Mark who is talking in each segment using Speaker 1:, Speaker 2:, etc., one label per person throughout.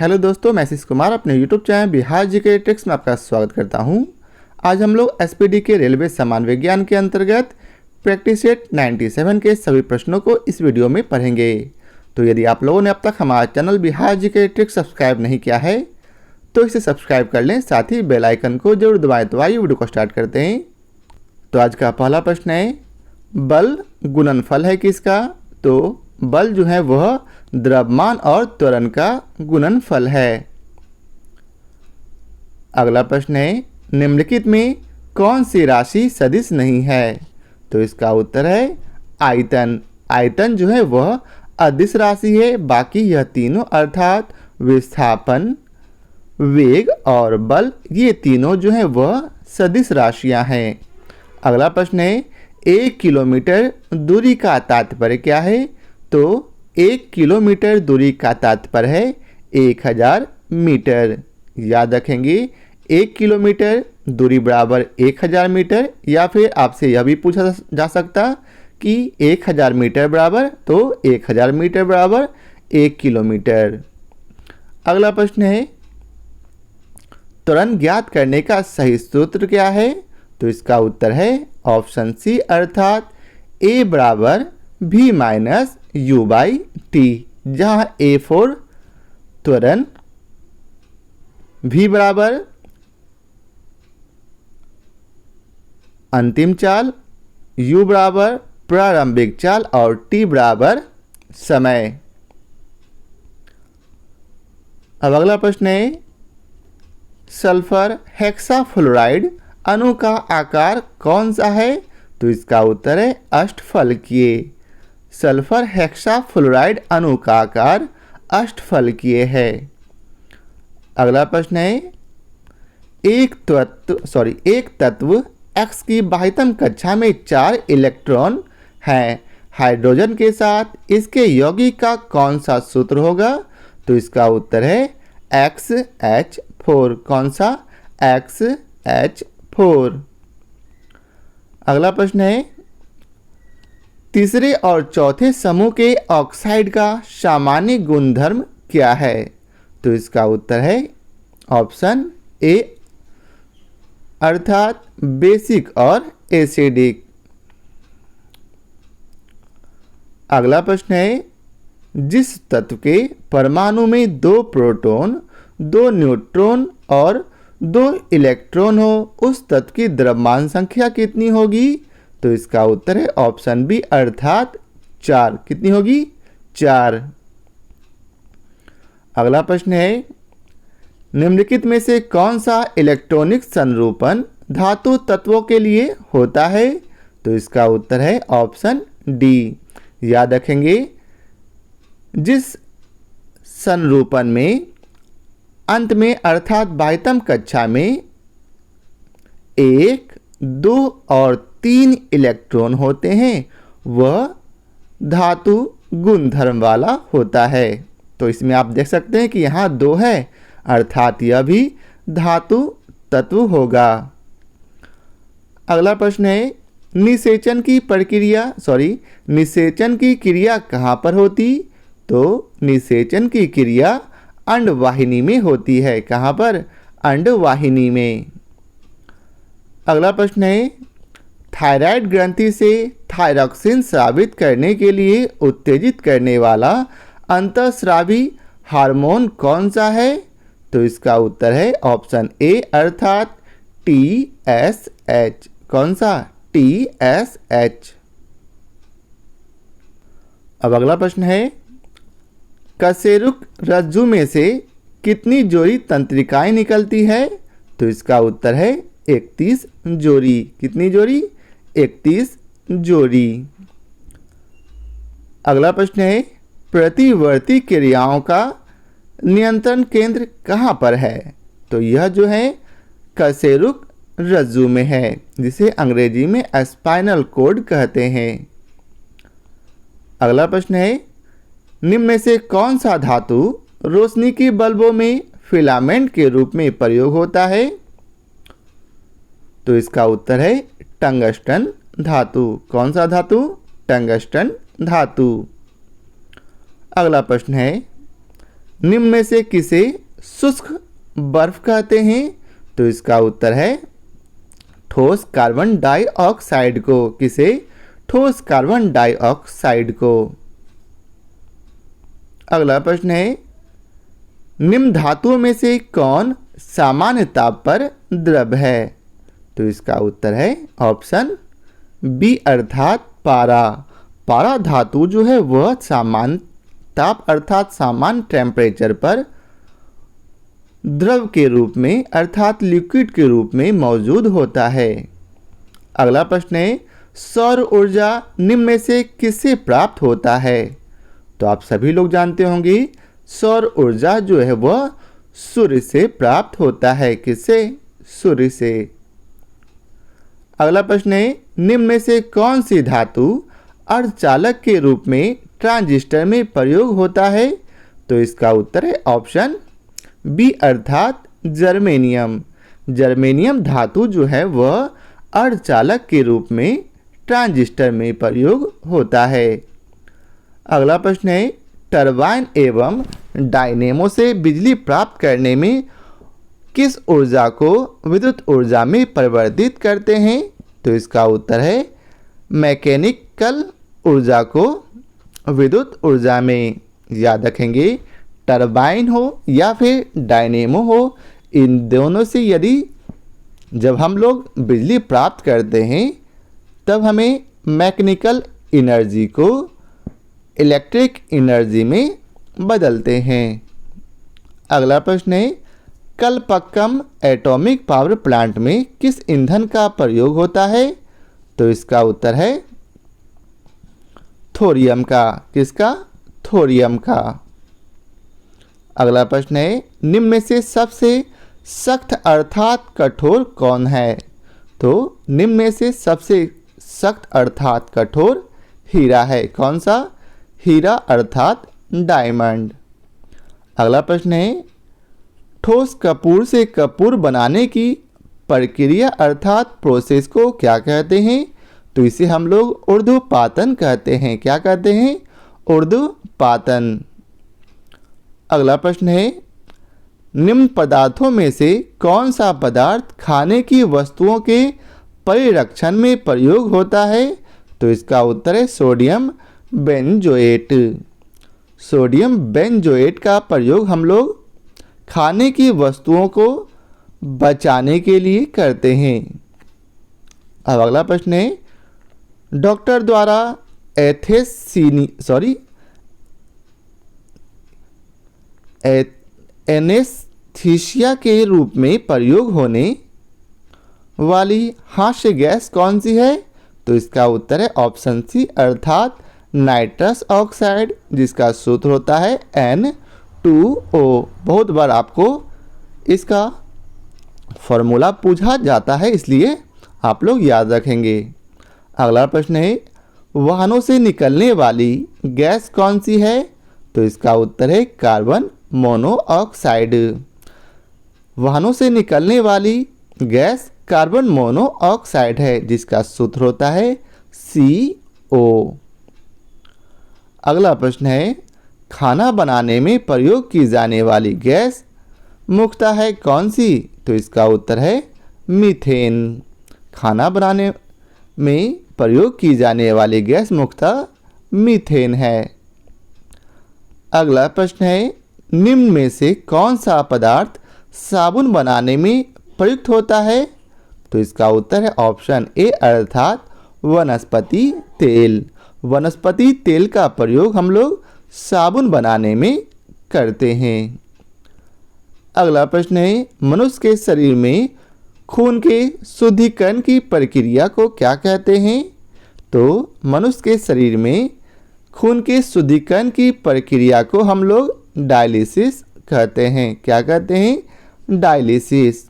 Speaker 1: Hello दोस्तों, मैं आशीष कुमार अपने YouTube channel Bihar GK tricks में आपका स्वागत करता हूं। आज हम लोग एसपीडी के रेलवे सामान्य विज्ञान के अंतर्गत प्रैक्टिस सेट 97 के सभी प्रश्नों को इस वीडियो में पढ़ेंगे। तो यदि आप लोगों ने अब तक हमारा channel Bihar GK tricks subscribe नहीं किया है तो इसे सब्सक्राइब कर लें, साथ ही बेल आइकन को जरूर दबाएं। तो आइए वीडियो को स्टार्ट करते हैं। तो आज का पहला प्रश्न है, बल गुणनफल है किसका? तो बल जो है वह द्रव्यमान और त्वरण का गुणनफल है। अगला प्रश्न है, निम्नलिखित में कौन सी राशि सदिश नहीं है? तो इसका उत्तर है आयतन। आयतन जो है वह अदिश राशि है। बाकी यह तीनों अर्थात विस्थापन, वेग और बल, ये तीनों जो है वह सदिश राशियां हैं। अगला प्रश्न है, 1 किलोमीटर दूरी का तात्पर्य क्या है? तो 1 किलोमीटर दूरी का तात्पर्य है 1000 मीटर। याद रखेंगे, 1 किलोमीटर दूरी बराबर 1000 मीटर, या फिर आपसे यह भी पूछा जा सकता कि 1000 मीटर बराबर, तो 1000 मीटर बराबर 1 किलोमीटर। अगला प्रश्न है, त्वरण ज्ञात करने का सही सूत्र क्या है? तो इसका उत्तर है ऑप्शन सी, अर्थात A बराबर V minus U by T, जहाँ A फॉर त्वरण, V बराबर अंतिम चाल, U बराबर प्रारंभिक चाल और T बराबर समय। अब अगला प्रश्न है, सल्फर हेक्साफ्लोराइड अणु का आकार कौन सा है? तो इसका उत्तर है अष्टफलकीय। सल्फर हेक्साफ्लोराइड अणु का आकार अष्टफलकीय है। अगला प्रश्न है, एक तत्व X की बाह्यतम कक्षा में 4 इलेक्ट्रॉन हैं। हाइड्रोजन के साथ इसके यौगिक का कौन सा सूत्र होगा? तो इसका उत्तर है XH4। कौन सा? XH4। अगला प्रश्न है, तीसरे और चौथे समूह के ऑक्साइड का सामान्य गुणधर्म क्या है? तो इसका उत्तर है ऑप्शन ए, अर्थात बेसिक और एसिडिक। अगला प्रश्न है, जिस तत्व के परमाणु में 2 प्रोटॉन, 2 न्यूट्रॉन और 2 इलेक्ट्रॉन हो, उस तत्व की द्रव्यमान संख्या कितनी होगी? तो इसका उत्तर है ऑप्शन बी, अर्थात 4। कितनी होगी? 4। अगला प्रश्न है, निम्नलिखित में से कौन सा इलेक्ट्रॉनिक संरूपण धातु तत्वों के लिए होता है? तो इसका उत्तर है ऑप्शन डी। याद रखेंगे, जिस संरूपण में अंत में अर्थात बाह्यतम कक्षा में 1, 2 और 3 इलेक्ट्रॉन होते हैं वह धातु गुणधर्म वाला होता है। तो इसमें आप देख सकते हैं कि यहाँ 2 है, अर्थात यह भी धातु तत्व होगा। अगला प्रश्न है, निषेचन की क्रिया कहाँ पर होती? तो निषेचन की क्रिया अंडवाहिनी में होती है। कहाँ पर? अंडवाहिनी में। अगला प्रश्न है, थायराइड ग्रंथि से थायरॉक्सिन स्रावित करने के लिए उत्तेजित करने वाला अंतःस्रावी हार्मोन कौन सा है? तो इसका उत्तर है ऑप्शन ए, अर्थात TSH। कौन सा? TSH। अब अगला प्रश्न है, कशेरुक रज्जु में से कितनी जोड़ी तंत्रिकाएं निकलती है? तो इसका उत्तर है 31 जोड़ी। कितनी जोड़ी? 31 जोड़ी। अगला प्रश्न है, प्रतिवर्ती क्रियाओं का नियंत्रण केंद्र कहाँ पर है? तो यह जो है कशेरुक रज्जु में है, जिसे अंग्रेजी में स्पाइनल कॉर्ड कहते हैं। अगला प्रश्न है, निम्न में से कौन सा धातु रोशनी की बल्बों में फिलामेंट के रूप में प्रयोग होता है? तो इसका उत्तर है टंगस्टन धातु। कौन सा धातु? टंगस्टन धातु। अगला प्रश्न है, निम्न में से किसे शुष्क बर्फ कहते हैं? तो इसका उत्तर है ठोस कार्बन डाइऑक्साइड को। किसे? ठोस कार्बन डाइऑक्साइड को। अगला प्रश्न है निम्न धातुओं में से कौन सामान्य ताप पर द्रव है? तो इसका उत्तर है ऑप्शन बी अर्थात पारा। पारा धातु जो है वह सामान्य ताप अर्थात सामान्य टेम्परेचर पर द्रव के रूप में अर्थात लिक्विड के रूप में मौजूद होता है। अगला प्रश्न है सौर ऊर्जा निम्न में से किससे प्राप्त होता है? तो आप सभी लोग जानते होंगे सौर ऊर्जा जो है वह सूर्य से प्राप्त होता है। किससे? सूर्य से। अगला प्रश्न है निम्न में से कौन सी धातु अर्धचालक के रूप में ट्रांजिस्टर में प्रयोग होता है? तो इसका उत्तर है ऑप्शन बी अर्थात जर्मेनियम। जर्मेनियम धातु जो है वह अर्धचालक के रूप में ट्रांजिस्टर में प्रयोग होता है। अगला प्रश्न है टरबाइन एवं डायनेमो से बिजली प्राप्त करने में किस ऊर्जा को विद्युत ऊर्जा में परिवर्तित करते हैं? तो इसका उत्तर है मैकेनिकल ऊर्जा को विद्युत ऊर्जा में। याद रखेंगे टरबाइन हो या फिर डायनेमो हो, इन दोनों से यदि जब हम लोग बिजली प्राप्त करते हैं तब हमें मैकेनिकल एनर्जी को इलेक्ट्रिक एनर्जी में बदलते हैं। अगला प्रश्न है कलपक्कम एटॉमिक पावर प्लांट में किस ईंधन का प्रयोग होता है? तो इसका उत्तर है थोरियम का। किसका? थोरियम का। अगला प्रश्न है निम्न में से सबसे सख्त अर्थात कठोर कौन है? तो निम्न में से सबसे सख्त अर्थात कठोर हीरा है। कौन सा? हीरा अर्थात डायमंड। अगला प्रश्न है ठोस कपूर से कपूर बनाने की प्रक्रिया अर्थात प्रोसेस को क्या कहते हैं? तो इसे हम लोग ऊर्ध्वपातन कहते हैं। क्या कहते हैं? ऊर्ध्वपातन। अगला प्रश्न है निम्न पदार्थों में से कौन सा पदार्थ खाने की वस्तुओं के परिरक्षण में प्रयोग होता है? तो इसका उत्तर है सोडियम बेंजोएट। सोडियम बेंजोएट का प्रयोग हम लोग खाने की वस्तुओं को बचाने के लिए करते हैं। अब अगला प्रश्न है डॉक्टर द्वारा एनेस्थीसिया के रूप में प्रयोग होने वाली हास्य गैस कौन सी है? तो इसका उत्तर है ऑप्शन सी अर्थात नाइट्रस ऑक्साइड, जिसका सूत्र होता है N2O। बहुत बार आपको इसका फॉर्मूला पूछा जाता है, इसलिए आप लोग याद रखेंगे। अगला प्रश्न है वाहनों से निकलने वाली गैस कौन सी है? तो इसका उत्तर है कार्बन मोनोऑक्साइड। वाहनों से निकलने वाली गैस कार्बन मोनोऑक्साइड है, जिसका सूत्र होता है CO। अगला प्रश्न है खाना बनाने में प्रयोग की जाने वाली गैस मुख्यतः है कौन सी? तो इसका उत्तर है मीथेन। खाना बनाने में प्रयोग की जाने वाली गैस मुख्यतः मीथेन है। अगला प्रश्न है निम्न में से कौन सा पदार्थ साबुन बनाने में प्रयुक्त होता है? तो इसका उत्तर है ऑप्शन ए अर्थात वनस्पति तेल। वनस्पति तेल का प्रयोग हम लोग साबुन बनाने में करते हैं। अगला प्रश्न है मनुष्य के शरीर में खून के शुद्धिकरण की प्रक्रिया को क्या कहते हैं? तो मनुष्य के शरीर में खून के शुद्धिकरण की प्रक्रिया को हम लोग डायलिसिस कहते हैं। क्या कहते हैं? डायलिसिस।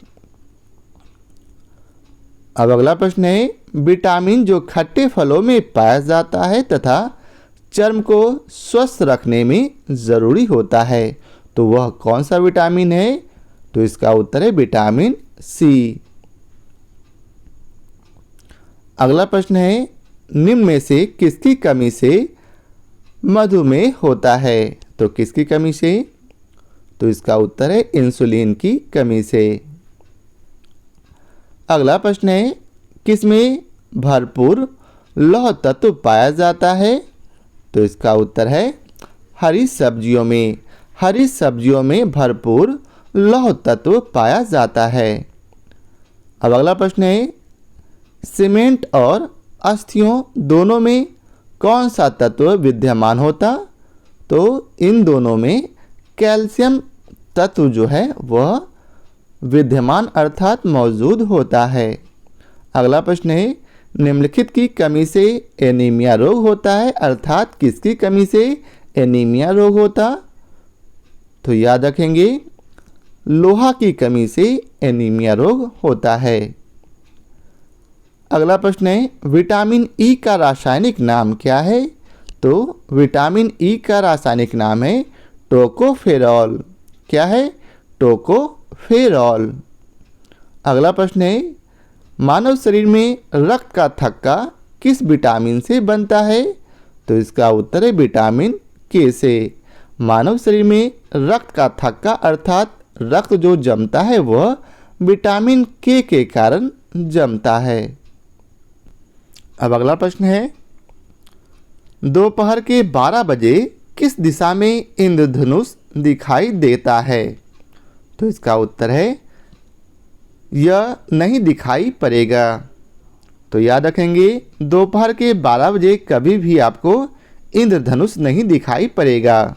Speaker 1: अब अगला प्रश्न है विटामिन जो खट्टे फलों में पाया जाता है तथा चर्म को स्वस्थ रखने में ज़रूरी होता है, तो वह कौन सा विटामिन है? तो इसका उत्तर है विटामिन सी। अगला प्रश्न है निम्न में से किसकी कमी से मधुमेह होता है? तो किसकी कमी से तो इसका उत्तर है इंसुलिन की कमी से। अगला प्रश्न है, किसमें भरपूर लौह तत्व पाया जाता है? तो इसका उत्तर है हरी सब्जियों में। हरी सब्जियों में भरपूर लौह तत्व पाया जाता है। अब अगला प्रश्न है, सीमेंट और अस्थियों दोनों में कौन सा तत्व विद्यमान होता? तो इन दोनों में कैल्शियम तत्व जो है वह विद्यमान अर्थात मौजूद होता है। अगला प्रश्न है, निम्नलिखित की कमी से एनीमिया रोग होता है, अर्थात किसकी कमी से एनीमिया रोग होता? तो याद रखेंगे लोहा की कमी से एनीमिया रोग होता है। अगला प्रश्न है, विटामिन ई का रासायनिक नाम क्या है? तो विटामिन ई का रासायनिक नाम है टोकोफेरॉल। क्या है? टोकोफेरॉल। अगला प्रश्न है, मानव शरीर में रक्त का थक्का किस विटामिन से बनता है? तो इसका उत्तर है विटामिन के से। मानव शरीर में रक्त का थक्का अर्थात रक्त जो जमता है वह विटामिन के कारण जमता है। अब अगला प्रश्न है, दोपहर के 12 बजे किस दिशा में इंद्रधनुष दिखाई देता है? तो इसका उत्तर है यह नहीं दिखाई पड़ेगा। तो याद रखेंगे दोपहर के 12 बजे कभी भी आपको इंद्रधनुष नहीं दिखाई पड़ेगा।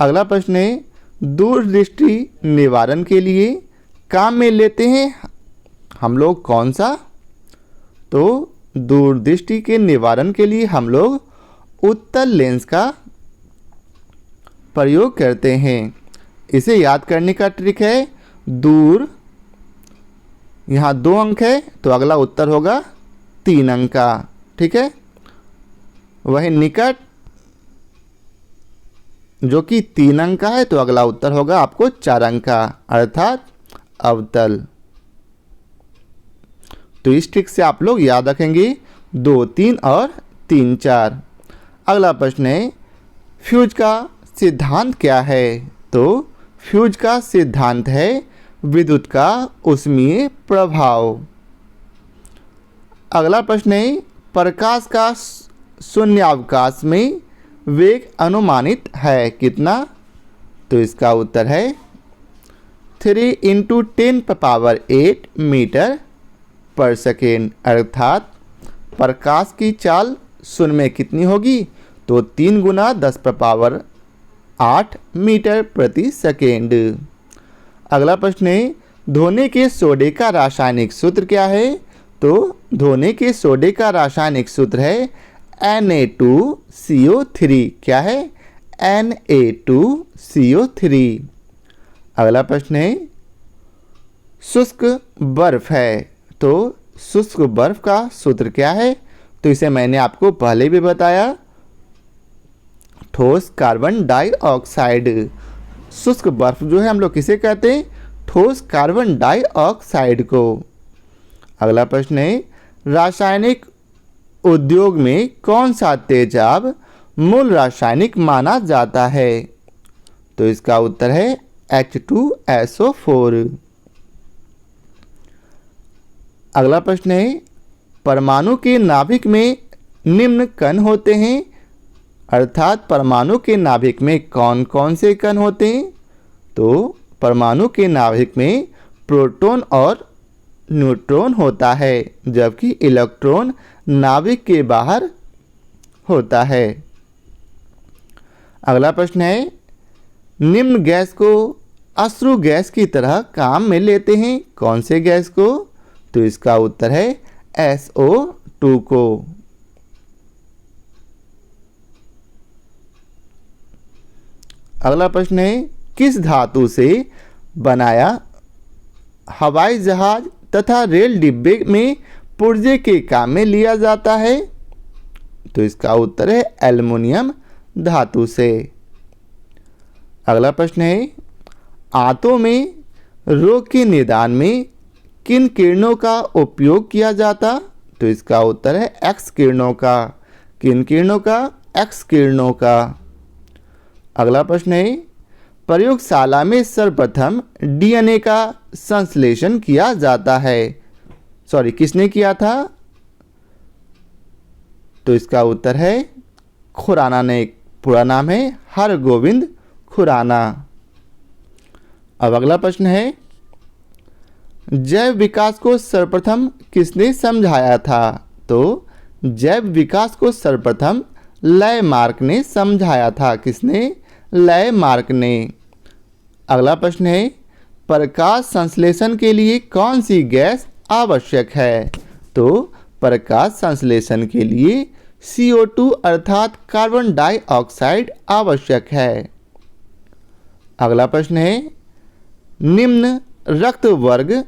Speaker 1: अगला प्रश्न है, दूरदृष्टि निवारण के लिए काम में लेते हैं हम लोग कौन सा? तो दूरदृष्टि के निवारण के लिए हम लोग उत्तल लेंस का प्रयोग करते हैं। इसे याद करने का ट्रिक है, दूर यहाँ 2 अंक है तो अगला उत्तर होगा 3 अंक का। ठीक है, वही निकट जो कि 3 अंक का है तो अगला उत्तर होगा आपको 4 अंक का अर्थात अवतल। तो इस ट्रिक से आप लोग याद रखेंगे 2, 3 और 3, 4। अगला प्रश्न है, फ्यूज का सिद्धांत क्या है? तो फ्यूज का सिद्धांत है विद्युत का ऊष्मीय प्रभाव। अगला प्रश्न है, प्रकाश का शून्यावकाश में वेग अनुमानित है कितना? तो इसका उत्तर है 3 × 10⁸ मीटर पर सेकेंड, अर्थात प्रकाश की चाल शून्य में कितनी होगी? तो 3 × 10⁸ मीटर प्रति सेकेंड। अगला प्रश्न है, धोने के सोडे का रासायनिक सूत्र क्या है? तो धोने के सोडे का रासायनिक सूत्र है Na2CO3। क्या है? Na2CO3। अगला प्रश्न है, शुष्क बर्फ है तो शुष्क बर्फ का सूत्र क्या है? तो इसे मैंने आपको पहले भी बताया, ठोस कार्बन डाइऑक्साइड। शुष्क बर्फ जो है हम लोग किसे कहते हैं? ठोस कार्बन डाइऑक्साइड को। अगला प्रश्न है, रासायनिक उद्योग में कौन सा तेजाब मूल रासायनिक माना जाता है? तो इसका उत्तर है H2SO4। अगला प्रश्न है, परमाणु के नाभिक में निम्न कण होते हैं, अर्थात परमाणु के नाभिक में कौन कौन से कण होते हैं? तो परमाणु के नाभिक में प्रोटॉन और न्यूट्रॉन होता है, जबकि इलेक्ट्रॉन नाभिक के बाहर होता है। अगला प्रश्न है, निम्न गैस को अश्रु गैस की तरह काम में लेते हैं कौन से गैस को? तो इसका उत्तर है SO2 को। अगला प्रश्न है, किस धातु से बनाया हवाई जहाज तथा रेल डिब्बे में पुर्जे के काम में लिया जाता है? तो इसका उत्तर है एल्युमिनियम धातु से। अगला प्रश्न है, आंतों में रोग के निदान में किन किरणों का उपयोग किया जाता? तो इसका उत्तर है एक्स किरणों का। किन किरणों का? एक्स किरणों का। अगला प्रश्न है, प्रयोगशाला में सर्वप्रथम डीएनए का संश्लेषण किया जाता है? किसने किया था? तो इसका उत्तर है खुराना ने। पूरा नाम है हरगोविंद खुराना। अब अगला प्रश्न है, जैव विकास को सर्वप्रथम किसने समझाया था? तो जैव विकास को सर्वप्रथम लैमार्क ने समझाया था। किसने? लैमार्क ने। अगला प्रश्न है, प्रकाश संश्लेषण के लिए कौन सी गैस आवश्यक है? तो प्रकाश संश्लेषण के लिए CO2 अर्थात कार्बन डाइऑक्साइड आवश्यक है। अगला प्रश्न है, निम्न रक्त वर्ग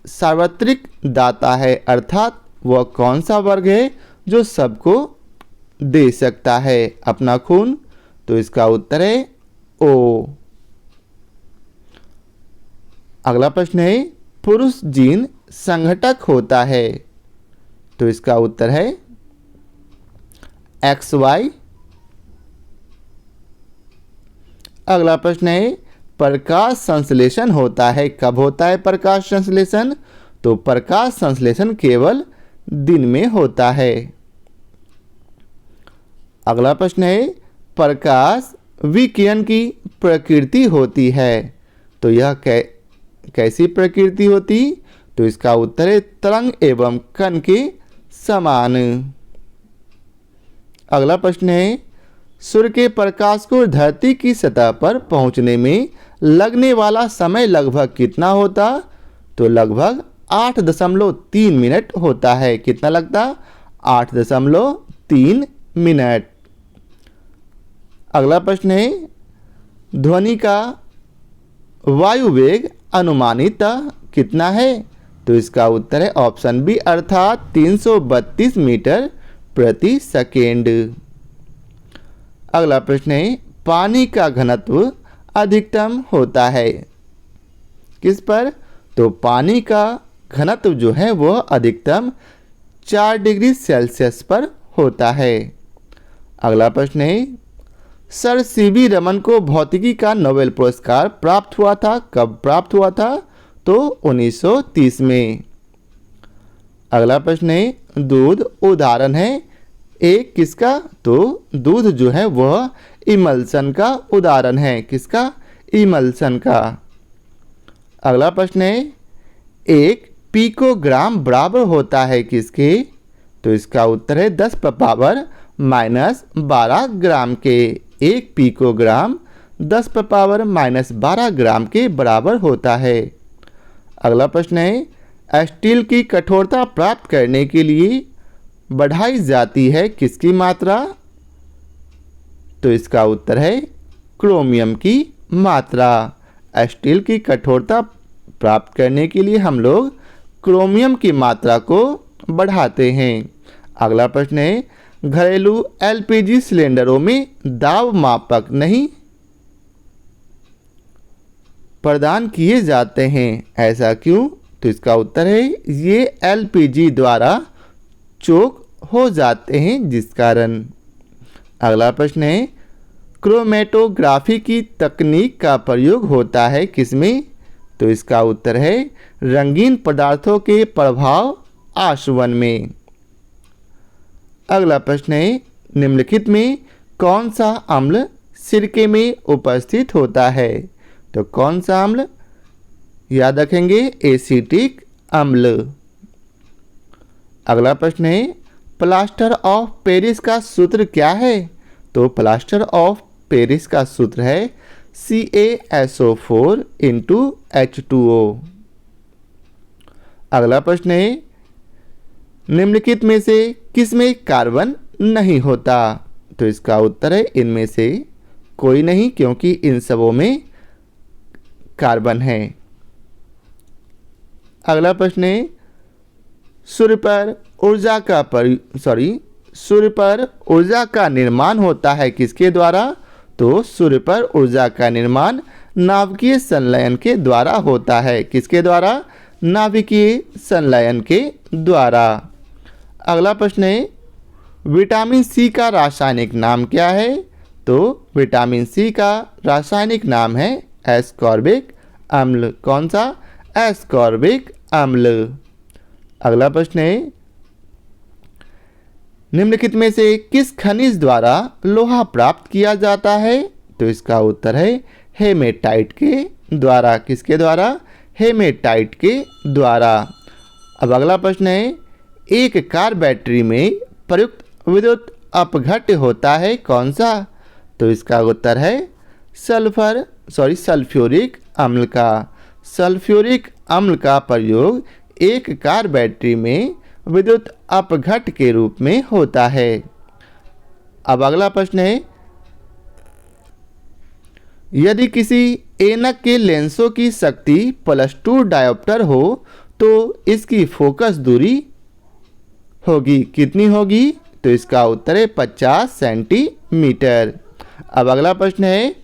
Speaker 1: सार्वत्रिक दाता है, अर्थात वह कौन सा वर्ग है जो सबको दे सकता है अपना खून? तो इसका उत्तर है O। अगला प्रश्न है, पुरुष जीन संघटक होता है? तो इसका उत्तर है XY। अगला प्रश्न है, प्रकाश संश्लेषण होता है, कब होता है प्रकाश संश्लेषण? तो प्रकाश संश्लेषण केवल दिन में होता है। अगला प्रश्न है, प्रकाश विकिरण की प्रकृति होती है, तो यह कैसी प्रकृति होती? तो इसका उत्तर है तरंग एवं कण के समान। अगला प्रश्न है, सूर्य के प्रकाश को धरती की सतह पर पहुंचने में लगने वाला समय लगभग कितना होता? तो लगभग 8.3 मिनट होता है। कितना लगता? 8.3 मिनट। अगला प्रश्न है, ध्वनि का वायु वेग अनुमानित कितना है? तो इसका उत्तर है ऑप्शन बी अर्थात 332 मीटर प्रति सेकेंड। अगला प्रश्न है, पानी का घनत्व अधिकतम होता है किस पर? तो पानी का घनत्व जो है वह अधिकतम 4 डिग्री सेल्सियस पर होता है। अगला प्रश्न है, सर सीवी रमन को भौतिकी का नोबेल पुरस्कार प्राप्त हुआ था, कब प्राप्त हुआ था? तो 1930 में। अगला प्रश्न है, दूध उदाहरण है एक किसका? तो दूध जो है वह इमल्सन का उदाहरण है। किसका? इमल्सन का। अगला प्रश्न है, एक पिकोग्राम बराबर होता है किसके? तो इसका उत्तर है 10⁻⁻12 ग्राम के। एक पिकोग्राम 10⁻⁻12 ग्राम के बराबर होता है। अगला प्रश्न है, स्टील की कठोरता प्राप्त करने के लिए बढ़ाई जाती है किसकी मात्रा? तो इसका उत्तर है क्रोमियम की मात्रा। स्टील की कठोरता प्राप्त करने के लिए हम लोग क्रोमियम की मात्रा को बढ़ाते हैं। अगला प्रश्न है, घरेलू LPG सिलेंडरों में दाब मापक नहीं प्रदान किए जाते हैं, ऐसा क्यों? तो इसका उत्तर है ये LPG द्वारा चोक हो जाते हैं जिस कारण। अगला प्रश्न है, क्रोमेटोग्राफी की तकनीक का प्रयोग होता है किसमें? तो इसका उत्तर है रंगीन पदार्थों के प्रभाव आसवन में। अगला प्रश्न है, निम्नलिखित में कौन सा अम्ल सिरके में उपस्थित होता है? तो कौन सा अम्ल? याद रखेंगे एसिटिक अम्ल। अगला प्रश्न है, प्लास्टर ऑफ पेरिस का सूत्र क्या है? तो प्लास्टर ऑफ पेरिस का सूत्र है CaSO4 H2O। अगला प्रश्न है, निम्नलिखित में से किसमें कार्बन नहीं होता? तो इसका उत्तर है इनमें से कोई नहीं, क्योंकि इन सबों में कार्बन है। अगला प्रश्न है, सूर्य पर ऊर्जा का निर्माण होता है किसके द्वारा? तो सूर्य पर ऊर्जा का निर्माण नाभिकीय संलयन के द्वारा होता है। किसके द्वारा? नाभिकीय संलयन के द्वारा। अगला प्रश्न है, विटामिन C का रासायनिक नाम क्या है? तो विटामिन सी का रासायनिक नाम है एस्कॉर्बिक अम्ल। कौन सा? एस्कॉर्बिक अम्ल। अगला प्रश्न है, निम्नलिखित में से किस खनिज द्वारा लोहा प्राप्त किया जाता है? तो इसका उत्तर है हेमेटाइट के द्वारा। किसके द्वारा? हेमेटाइट के द्वारा। अब अगला प्रश्न है, एक कार बैटरी में प्रयुक्त विद्युत अपघट्ट होता है कौन सा? तो इसका उत्तर है सल्फ्यूरिक अम्ल का। सल्फ्यूरिक अम्ल का प्रयोग एक कार बैटरी में विद्युत अपघट्ट के रूप में होता है। अब अगला प्रश्न है, यदि किसी ऐनक के लेंसों की शक्ति +2 डायोप्टर हो तो इसकी फोकस दूरी होगी कितनी होगी? तो इसका उत्तर है 50 सेंटीमीटर। अब अगला प्रश्न है,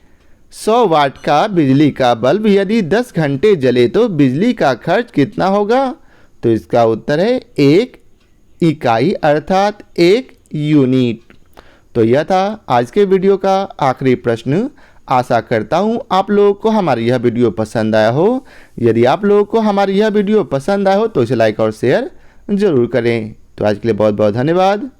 Speaker 1: 100 वाट का बिजली का बल्ब यदि 10 घंटे जले तो बिजली का खर्च कितना होगा? तो इसका उत्तर है 1 इकाई अर्थात 1 यूनिट। तो यह था आज के वीडियो का आखिरी प्रश्न। आशा करता हूँ आप लोगों को हमारी यह वीडियो पसंद आया हो। यदि आप लोगों को हमारी यह वीडियो पसंद आया हो तो इसे लाइक और शेयर ज़रूर करें। तो आज के लिए बहुत बहुत धन्यवाद।